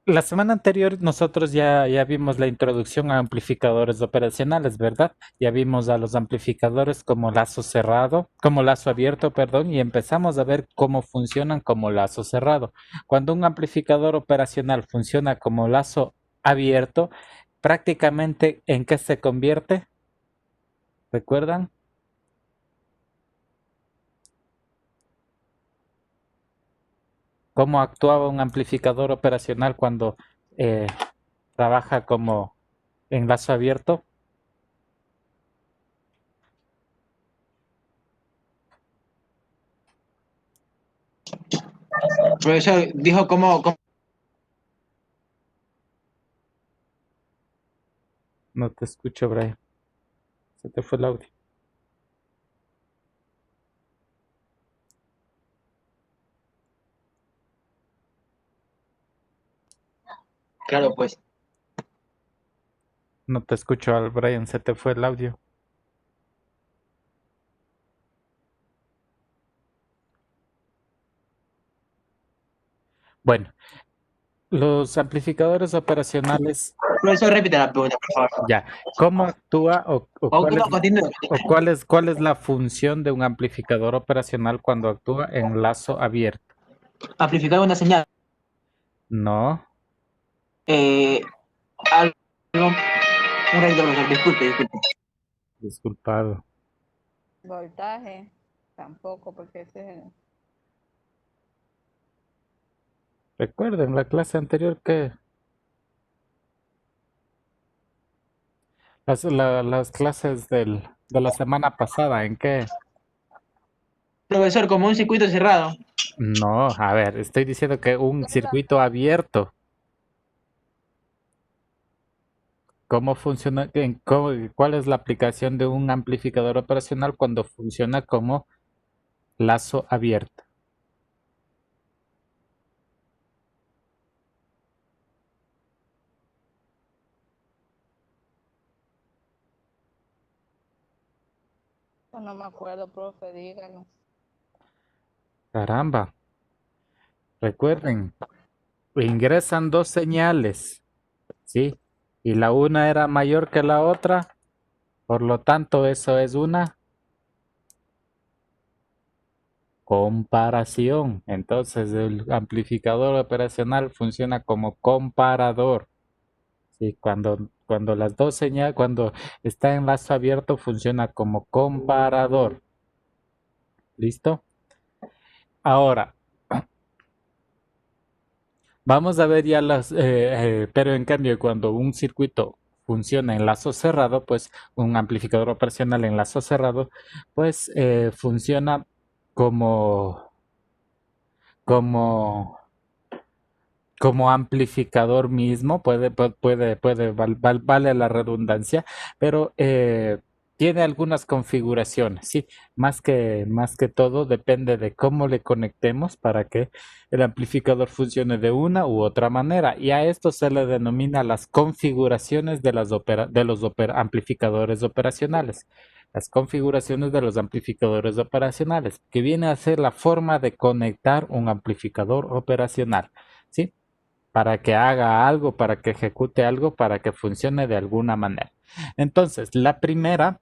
La semana anterior nosotros ya vimos la introducción a amplificadores operacionales, ¿verdad? Ya vimos a los amplificadores como lazo cerrado, como lazo abierto, perdón, y empezamos a ver cómo funcionan como lazo cerrado. Cuando un amplificador operacional funciona como lazo abierto, prácticamente ¿en qué se convierte? ¿Recuerdan? ¿Cómo actuaba un amplificador operacional cuando eh, trabaja como en lazo abierto? Profesor, dijo cómo. No te escucho, Brian. Se te fue el audio. Claro, pues. No te escucho, al Brian. Se te fue el audio. Bueno, los amplificadores operacionales, Profesor, repite la pregunta, por favor. ya. ¿Cómo actúa o O no, continúe. cuál es la función de un amplificador operacional cuando actúa en lazo abierto? Amplificar una señal. No, Eh, algo, un ratito, profesor, disculpe. disculpado. Voltaje, tampoco, porque ese es el... Recuerden la clase anterior que las clases de la semana pasada, ¿en qué? Profesor, como un circuito cerrado. No, a ver, estoy diciendo que un circuito abierto. ¿Cómo funciona? ¿Cuál es la aplicación de un amplificador operacional cuando funciona como lazo abierto? No me acuerdo, profe, dígalo. Caramba, recuerden, ingresan dos señales, ¿sí? Y la una era mayor que la otra, por lo tanto eso es una comparación. Entonces el amplificador operacional funciona como comparador. Sí, cuando las dos señales, cuando está en lazo abierto, funciona como comparador. ¿Listo? Ahora, vamos a ver ya pero en cambio, cuando un circuito funciona en lazo cerrado, pues un amplificador operacional en lazo cerrado, pues funciona como, como como amplificador mismo, vale la redundancia, pero tiene algunas configuraciones, sí, más que todo depende de cómo le conectemos para que el amplificador funcione de una u otra manera, y a esto se le denomina las configuraciones de, de los amplificadores operacionales. Las configuraciones de los amplificadores operacionales, que viene a ser la forma de conectar un amplificador operacional, ¿sí? Para que haga algo, para que ejecute algo, para que funcione de alguna manera. Entonces, la primera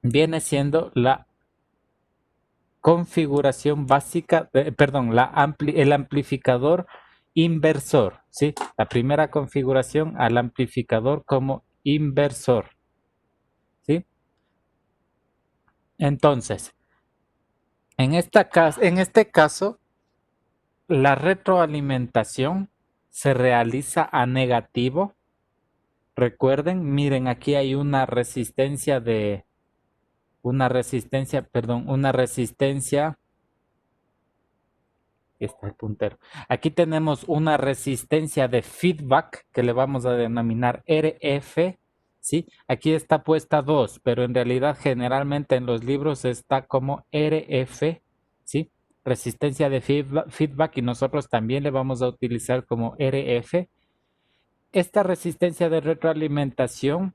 viene siendo la configuración básica, perdón, el amplificador inversor, ¿sí? La primera configuración al amplificador como inversor, ¿sí? Entonces, en este caso, la retroalimentación se realiza a negativo. Recuerden, miren, aquí hay una resistencia, aquí está el puntero. Aquí tenemos una resistencia de feedback que le vamos a denominar RF, ¿sí? Aquí está puesta 2, pero en realidad generalmente en los libros está como RF, ¿sí? Resistencia de feedback y nosotros también le vamos a utilizar como RF. Esta resistencia de retroalimentación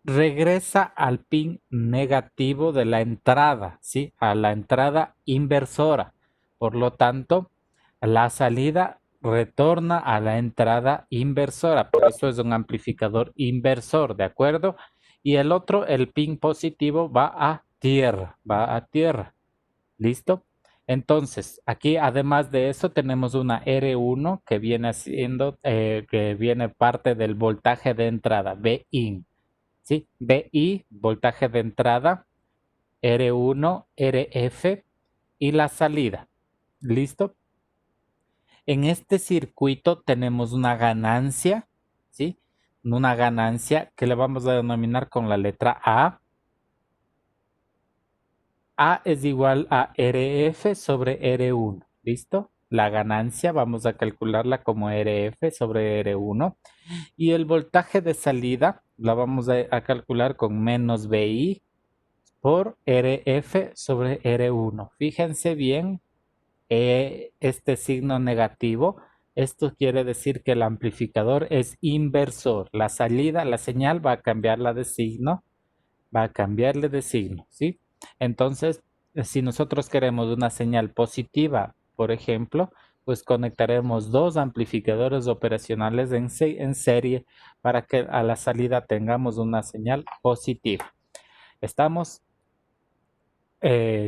regresa al pin negativo de la entrada, ¿sí? A la entrada inversora. Por lo tanto, La salida retorna a la entrada inversora, por eso es un amplificador inversor, ¿de acuerdo? Y el otro, el pin positivo, va a tierra, ¿listo? Entonces, aquí además de eso tenemos una R1 que viene siendo, que viene parte del voltaje de entrada, Vin, ¿sí? VI, voltaje de entrada, R1, RF y la salida, ¿listo? En este circuito tenemos una ganancia, ¿sí? Una ganancia que le vamos a denominar con la letra A. A es igual a RF sobre R1, ¿listo? La ganancia vamos a calcularla como RF sobre R1 y el voltaje de salida la vamos a calcular con menos VI por RF sobre R1. Fíjense bien este signo negativo. Esto quiere decir que el amplificador es inversor. La salida, la señal va a cambiarla de signo, va a cambiarle de signo, ¿sí? Entonces, si nosotros queremos una señal positiva, por ejemplo, pues conectaremos dos amplificadores operacionales en serie para que a la salida tengamos una señal positiva. ¿Estamos?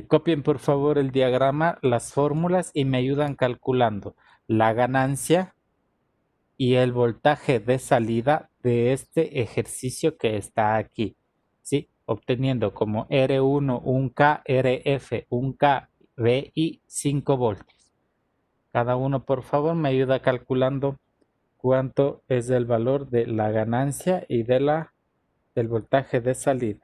Copien por favor el diagrama, las fórmulas y me ayudan calculando la ganancia y el voltaje de salida de este ejercicio que está aquí, ¿sí? Obteniendo como R1 1K, RF 1K, VI 5 voltios. Cada uno por favor me ayuda calculando cuánto es el valor de la ganancia y del voltaje de salida.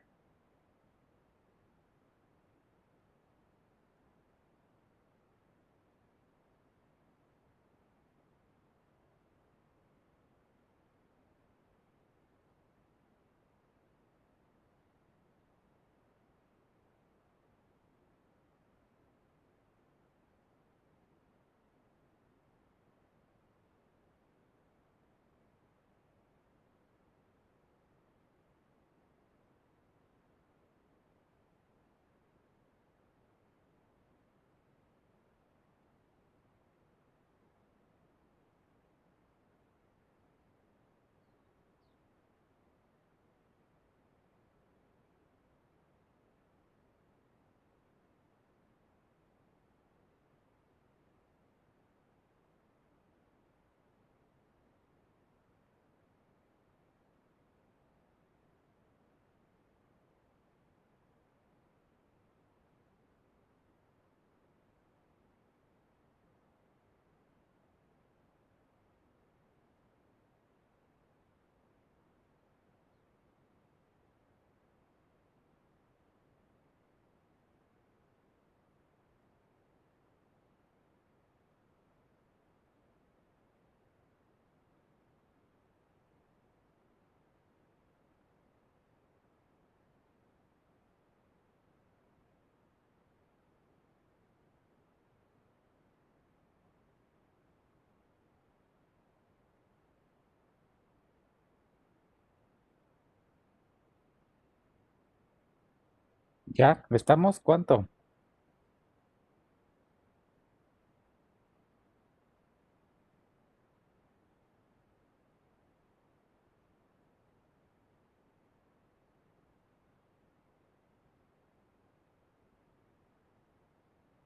¿Ya? ¿Estamos? ¿Cuánto?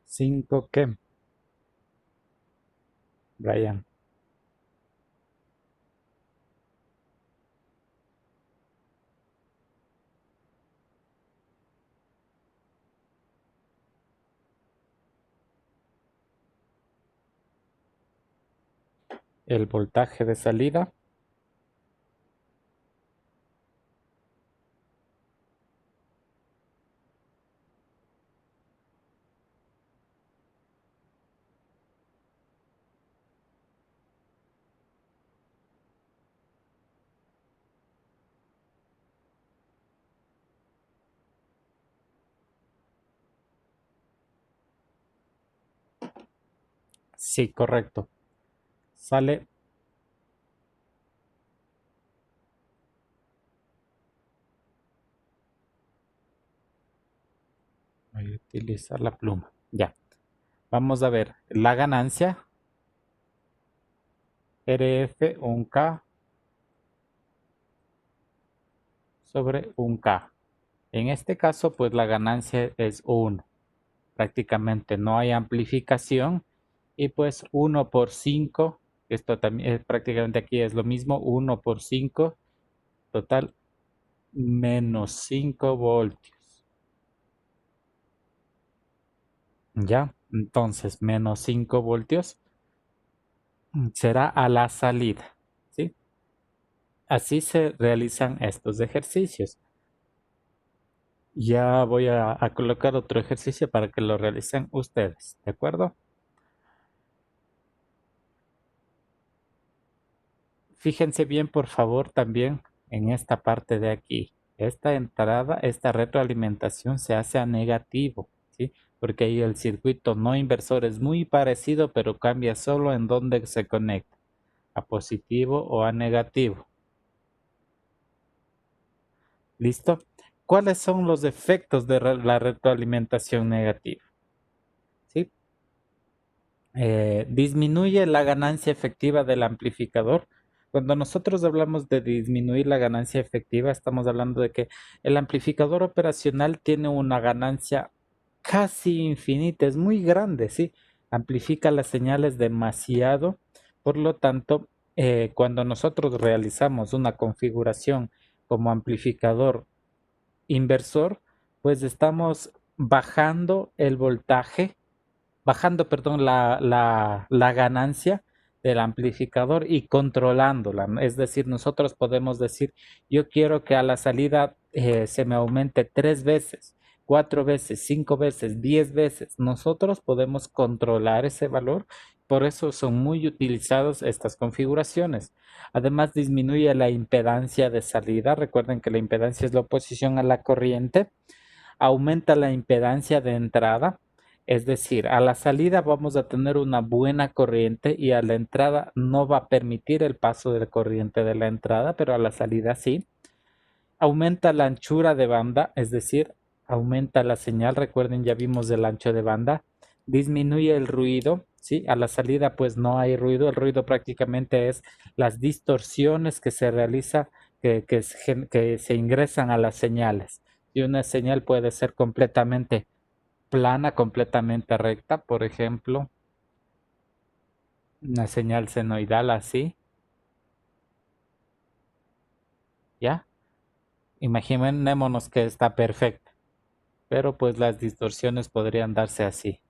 ¿Cinco qué? Brian. El voltaje de salida. Sí, correcto. Sale. Voy a utilizar la pluma. Ya. Vamos a ver. La ganancia RF 1K sobre 1K. En este caso, pues la ganancia es 1. Prácticamente no hay amplificación. Y pues 1 por 5, esto también prácticamente aquí es lo mismo, 1 por 5, total menos 5 voltios. ¿Ya? Entonces, menos 5 voltios será a la salida. ¿Sí? Así se realizan estos ejercicios. Ya voy a colocar otro ejercicio para que lo realicen ustedes. ¿De acuerdo? Fíjense bien, por favor, también en esta parte de aquí. Esta entrada, esta retroalimentación se hace a negativo, ¿sí? Porque ahí el circuito no inversor es muy parecido, pero cambia solo en dónde se conecta, a positivo o a negativo. ¿Listo? ¿Cuáles son los efectos de la retroalimentación negativa? ¿Sí? Disminuye la ganancia efectiva del amplificador. Cuando nosotros hablamos de disminuir la ganancia efectiva, estamos hablando de que el amplificador operacional tiene una ganancia casi infinita, es muy grande, ¿sí? Amplifica las señales demasiado. Por lo tanto, cuando nosotros realizamos una configuración como amplificador inversor, pues estamos bajando el voltaje, bajando, perdón, la ganancia del amplificador y controlándola. Es decir, nosotros podemos decir, yo quiero que a la salida se me aumente 3 veces, 4 veces, 5 veces, 10 veces. Nosotros podemos controlar ese valor. Por eso son muy utilizadas estas configuraciones. Además, disminuye la impedancia de salida. Recuerden que la impedancia es la oposición a la corriente. Aumenta la impedancia de entrada. Es decir, a la salida vamos a tener una buena corriente y a la entrada no va a permitir el paso de la corriente de la entrada, pero a la salida sí. Aumenta la anchura de banda, es decir, aumenta la señal. Recuerden, ya vimos el ancho de banda. Disminuye el ruido, ¿sí? A la salida pues no hay ruido. El ruido prácticamente es las distorsiones que se realiza, que se ingresan a las señales. Y una señal puede ser completamente plana, completamente recta, por ejemplo, una señal senoidal así, ¿ya? Imaginémonos que está perfecta, pero pues las distorsiones podrían darse así.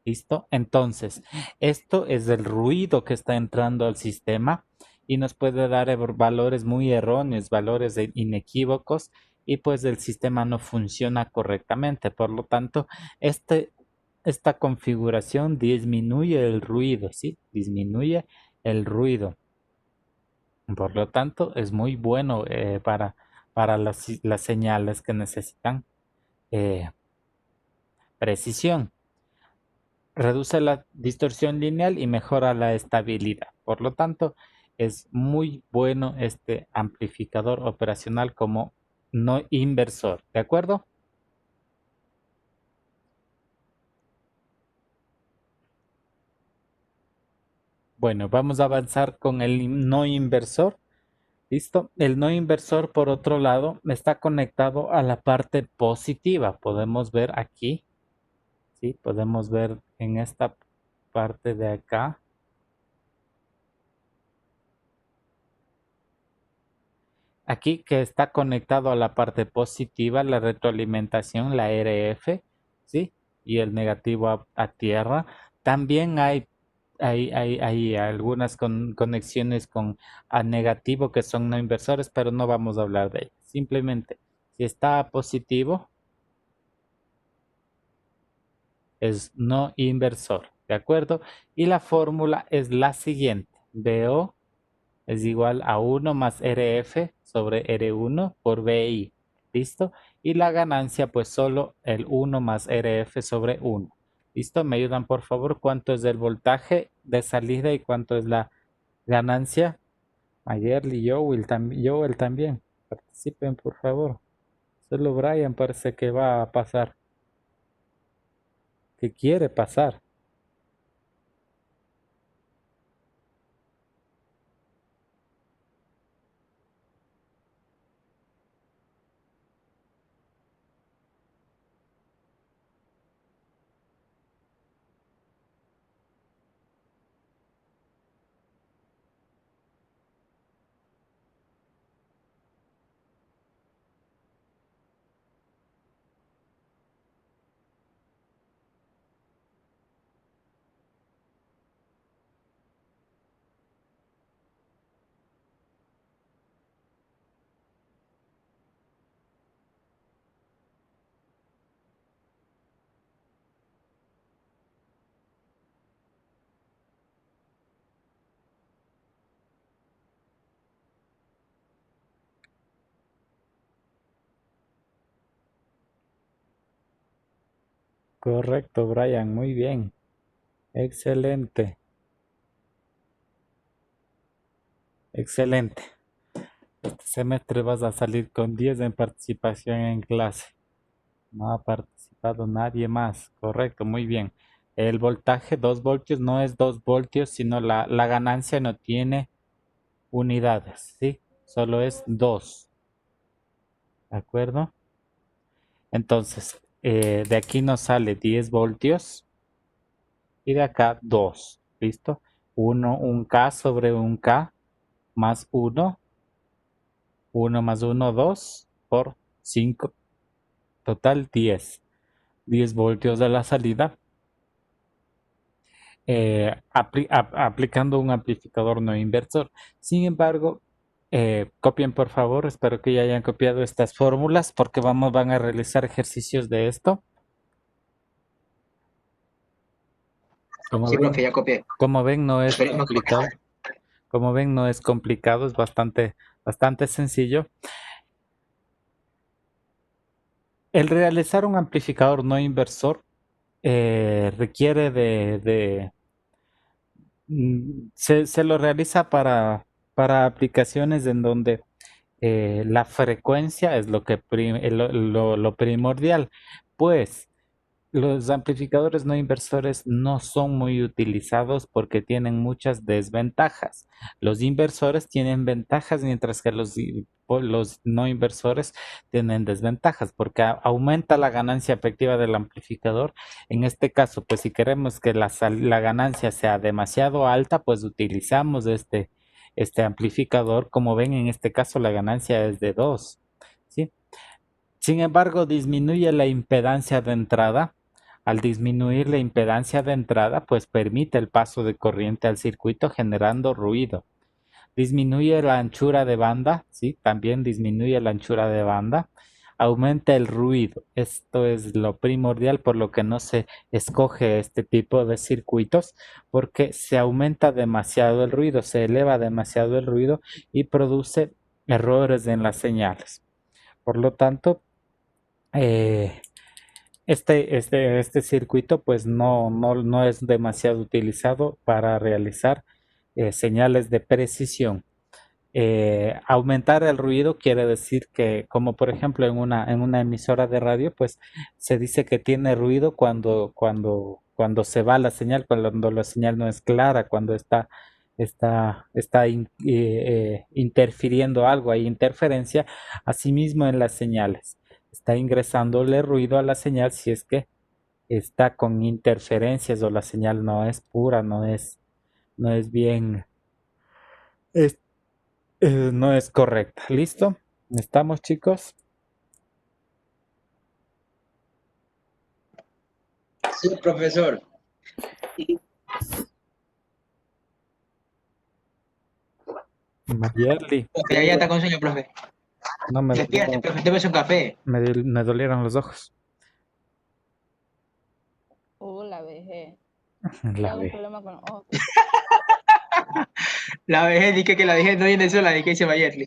¿Listo? Entonces, esto es el ruido que está entrando al sistema y nos puede dar valores muy erróneos, valores inequívocos y pues el sistema no funciona correctamente. Por lo tanto, esta configuración disminuye el ruido, ¿sí? Disminuye el ruido. Por lo tanto, es muy bueno para las señales que necesitan eh, precisión. Reduce la distorsión lineal y mejora la estabilidad. Por lo tanto, es muy bueno este amplificador operacional como no inversor. ¿De acuerdo? Bueno, vamos a avanzar con el no inversor. ¿Listo? El no inversor, por otro lado, está conectado a la parte positiva. Podemos ver aquí, ¿sí? Podemos ver en esta parte de acá. Aquí que está conectado a la parte positiva, la retroalimentación, la RF, ¿sí? Y el negativo a tierra. También hay algunas conexiones con a negativo que son no inversores, pero no vamos a hablar de ellas. Simplemente, si está a positivo, es no inversor, ¿de acuerdo? Y la fórmula es la siguiente. BO es igual a 1 más RF sobre R1 por BI. ¿Listo? Y la ganancia, pues solo el 1 más RF sobre 1. ¿Listo? ¿Me ayudan, por favor? ¿Cuánto es el voltaje de salida y cuánto es la ganancia? Mayerly y Joel también. Participen, por favor. Solo Brian parece que va a pasar, que quiere pasar. Correcto, Brian, muy bien. Excelente, excelente. Este semestre vas a salir con 10 en participación en clase. No ha participado nadie más. Correcto, muy bien. El voltaje 2 voltios no es 2 voltios, sino la ganancia no tiene unidades, ¿sí? Solo es 2. ¿De acuerdo? Entonces, de aquí nos sale 10 voltios y de acá 2. ¿Listo? Un K sobre un K más 1. 1 más 1, 2 por 5. Total 10. 10 voltios de la salida. Aplicando un amplificador no inversor. Sin embargo, copien por favor, espero que ya hayan copiado estas fórmulas porque van a realizar ejercicios de esto. Como Sí, ven, profe, ya copié. como ven no es Esperemos que complicado. Como ven no es complicado, es bastante sencillo. El realizar un amplificador no inversor requiere se lo realiza para aplicaciones en donde la frecuencia es lo que lo primordial, pues los amplificadores no inversores no son muy utilizados porque tienen muchas desventajas. Los inversores tienen ventajas mientras que los no inversores tienen desventajas porque aumenta la ganancia efectiva del amplificador. En este caso, pues si queremos que la ganancia sea demasiado alta, pues utilizamos este amplificador. Como ven, en este caso la ganancia es de 2, ¿sí? Sin embargo, disminuye la impedancia de entrada. Al disminuir la impedancia de entrada, pues permite el paso de corriente al circuito generando ruido. Disminuye la anchura de banda, ¿sí? También disminuye la anchura de banda. Aumenta el ruido. Esto es lo primordial por lo que no se escoge este tipo de circuitos porque se aumenta demasiado el ruido, se eleva demasiado el ruido y produce errores en las señales. Por lo tanto, eh, este circuito pues no es demasiado utilizado para realizar señales de precisión. Aumentar el ruido quiere decir que, como por ejemplo en una emisora de radio, pues se dice que tiene ruido cuando se va la señal, cuando la señal no es clara, cuando interfiriendo algo, hay interferencia, asimismo en las señales. Está ingresándole ruido a la señal si es que está con interferencias o la señal no es pura, no es bien, es- no es correcta. ¿Listo? ¿Estamos, chicos? sí, profesor. Mayerly, Profe, ya está con sueño, profe. no me Despierte, dolieron, profe, tómese un café. me dolieron los ojos. La vejez. La Tengo un ve. problema con los ojos. La vejez, dije que la vejez no viene sola, dije dice Mayerly.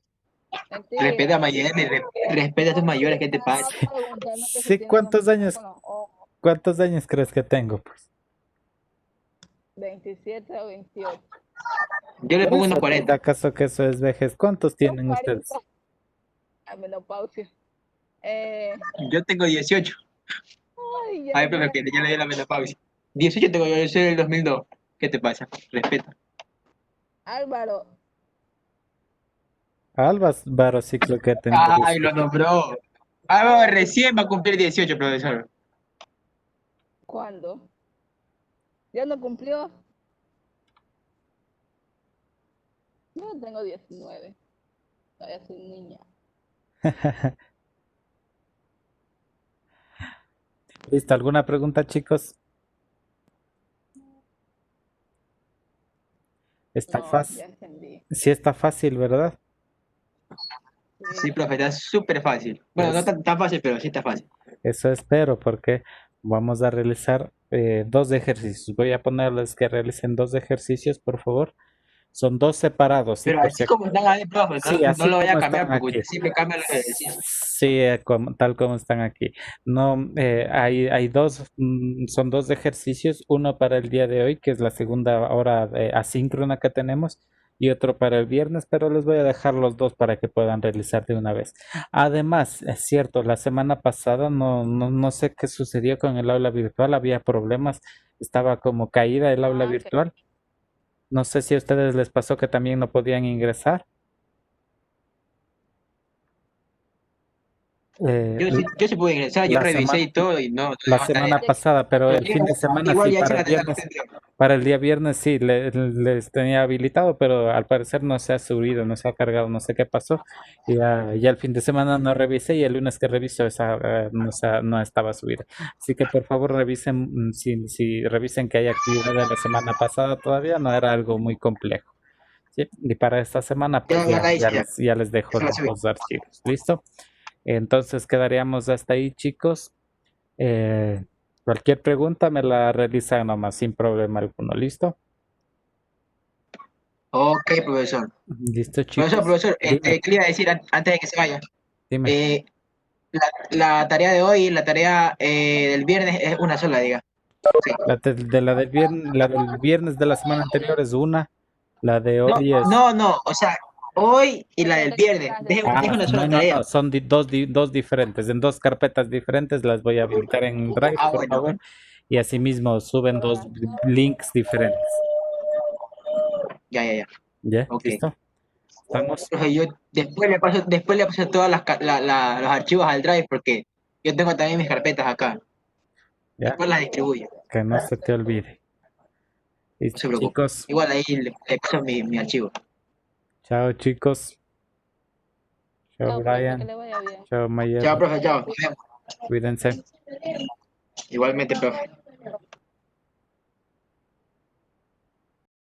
Respeta a Mentira. Mayerly, respeta a tus mayores, ¿qué te Estaba pasa? preguntando que si Sí, tiene algún problema con los ojos. cuántos años crees que tengo? Pues 27 o 28. Yo le por pongo unos eso, dice 40. acaso que eso es vejez. ¿Cuántos Los tienen 40. ustedes? A menopausia. Yo tengo 18. Ay, ya, A ver, profe, que ya le di la menopausia. 18 tengo yo soy del 2002. ¿Qué te pasa? Respeta. Álvaro, Álvaro sí creo que tendría Ay, lo 18. nombró. Ah, no, recién va a cumplir 18, profesor. ¿cuándo? ¿Ya no cumplió? Yo tengo 19. Todavía soy niña. ¿Listo? ¿Alguna pregunta, chicos? Está No, fácil. ya entendí. Sí está fácil, ¿verdad? Sí, profe, está súper fácil. Bueno, no Es- tan fácil, pero sí está fácil. Eso espero porque vamos a realizar dos ejercicios. Voy a ponerles que realicen dos ejercicios, por favor. Son dos separados, ¿sí? Pero Por si así como están ahí, profe, sí, no así lo vaya como a están cambiar porque aquí. usted siempre cambia los ejercicios. Sí, tal como están aquí. No, hay dos, son dos ejercicios, uno para el día de hoy, que es la segunda hora asíncrona que tenemos, y otro para el viernes, pero les voy a dejar los dos para que puedan realizar de una vez. Además, es cierto, la semana pasada no sé qué sucedió con el aula virtual, había problemas, estaba como caída el aula Ah, ok. virtual. No sé si a ustedes les pasó que también no podían ingresar. Eh, Yo sí pude ingresar, yo la revisé semana, y todo y no la dejó tarea. semana pasada, pero Pero el fin de semana igual sí, ya hice para el la tarea. viernes, para el día viernes sí, les tenía habilitado, pero al parecer no se ha subido, no se ha cargado, no sé qué pasó. Y ya el fin de semana no revisé y el lunes que reviso no estaba subida. Así que por favor revisen, si revisen que hay actividad de la semana pasada todavía, no era algo muy complejo. ¿Sí? Y para esta semana pues Ya la hice, ya. ya les dejo Se la subí. los archivos. ¿Listo? Entonces quedaríamos hasta ahí, chicos. Eh, Cualquier pregunta me la realizan nomás sin problema alguno. ¿Listo? Ok, profesor. ¿Listo, Profesor, chicos? profesor, Dime, ¿qué le iba a decir antes de que se vaya? dime. Eh, la tarea de hoy y la tarea del viernes es una sola, diga. Sí. La del viernes de la semana anterior es una, la de No, hoy es... no, o sea, hoy y la del viernes. Deje una sola No, tarea. son dos diferentes, en dos carpetas diferentes, las voy a habilitar en Drive, Ah, por bueno, favor, y asimismo suben dos links diferentes. ya. ¿Ya? Ok. ¿Listo? ¿Estamos? Profe, yo después le paso todas los archivos al Drive porque yo tengo también mis carpetas acá. ¿Ya? Después las distribuyo, Que no se te olvide. no se ¿Listo, preocupe. chicos? Igual ahí le paso mi archivo. Chao, chicos. Chao, Chao, profe, que Brian. le vaya bien. Chao, Chao, Mayerly. profe, chao. Nos vemos. Cuídense. Igualmente, profe.